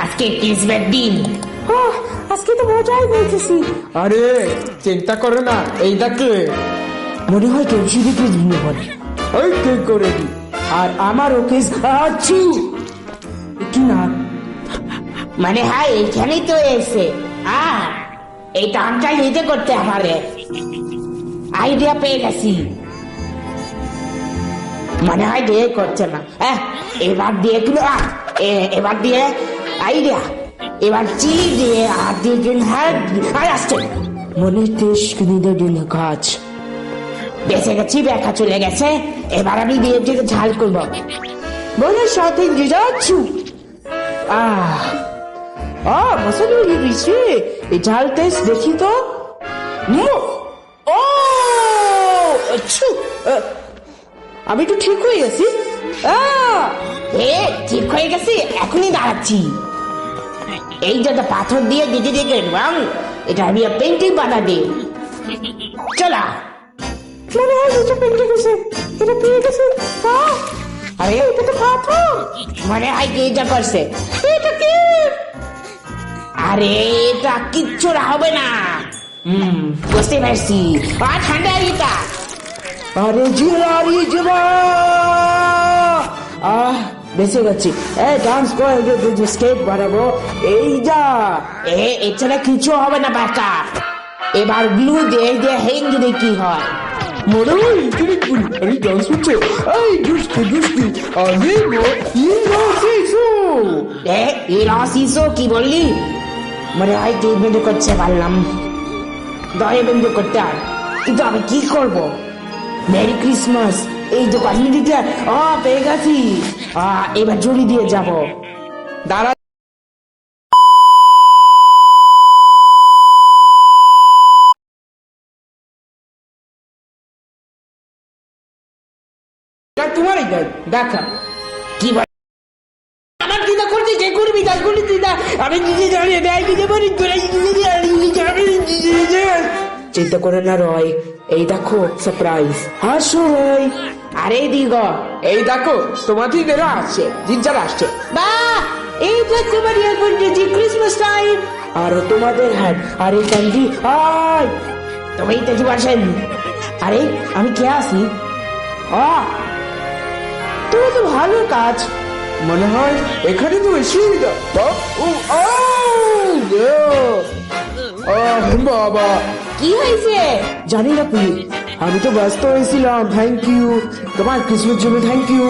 আজকে কিসবের দিন। আজকে তো মজাই পেয়েছি। আরে চিন্তা করো না, এই দেখে মনে হয় কেউ সিঁড়ি কেস ভেঙে পড়ে। ওই কে করে দি। আর আমারও কেস আছু কি না মানে হ্যাঁ এইখানেই তো এসে এই টানটা নিজে করতে পারে। আইডিয়া পেয়ে গেছি, মনে হয় দিয়ে করছে না। এবার দিয়ে কিলো এবার দিয়ে আইডিয়া, এবার চিলি দিয়ে আর দিয়ে কিলো আসছে। মনে তেজ কিনে দিল কাজ বেঁচে গেছি, ব্যাখ্যা চলে গেছে। এবার আমি দিয়ে দিয়ে ঝাল করবো। মনে সাথে যাচ্ছু মশাল হয়ে গেছে। এই ঝাল টেস্ট দেখি তো। আমি তো ঠিক হয়ে গেছি। ঠিক হয়ে গেছি, এখনই দাঁড়াচ্ছি। এই যত পাথর দিয়ে দিদি দিয়ে রং, এটা আমি পেন্টিং বানাবে। চলা। মনে হয় এটা পেন্টিং গেছে, এটা পেয়ে গেছে। আরে এটা তো পাথর। মনে হয় কি এটা করছে। এটা কি? আরে এটা কিচ্ছু হবে না। বুঝতে পারছি। ঠান্ডা এটা। আরে জিলারি জিলা বেঁচে গেছি। ডান্স করে স্কেট বানাবো। এই যা এছাড়া কিছু হবে না বাচ্চা। এবার গ্লু দিয়ে দিয়ে হেঙ্গি কি হয়। মনে হয় ইন্টারনেট বলি। আরে ডান্স হচ্ছে। এই দুষ্টি দুষ্টি আরে শিশু কি বললি? মনে হয় তুই বিন্দু করছে পারলাম, দয়ে বিন্দু করতে আর। কিন্তু আমি কি করব? Merry Christmas. এই তো কমিউনিটিটা পেয়ে গেছি। এবার জড়ি দিয়ে যাব। দাঁড়া, তোমারই দেখা কি বল? আমার দিদা করছে যে করবি কাজ করবি দিদা। আমি নিজে জানি দেয় দিতে পারি। চিন্তা করে না রয়, এই দেখো সারপ্রাইজ। হাসো রয়। আরে দিগ, এই দেখো তোমাদের বেরো আসছে, জিজ্ঞার আসছে। বা এই দেখো মারিয়া করছে ক্রিসমাস টাইম। আর তোমাদের হ্যাঁ, আর এই ক্যান্ডি আয় তুমি তেজি বসেন। আরে আমি কে আসি? তুমি তো ভালো কাজ। মনে হয় এখানে তো এসে বাবা। কি হয়েছে? জানি না প্লিজ, আমি তো ব্যস্ত হয়েছিলাম। থ্যাংক ইউ, তোমার ক্রিসমাস জন্য থ্যাংক ইউ।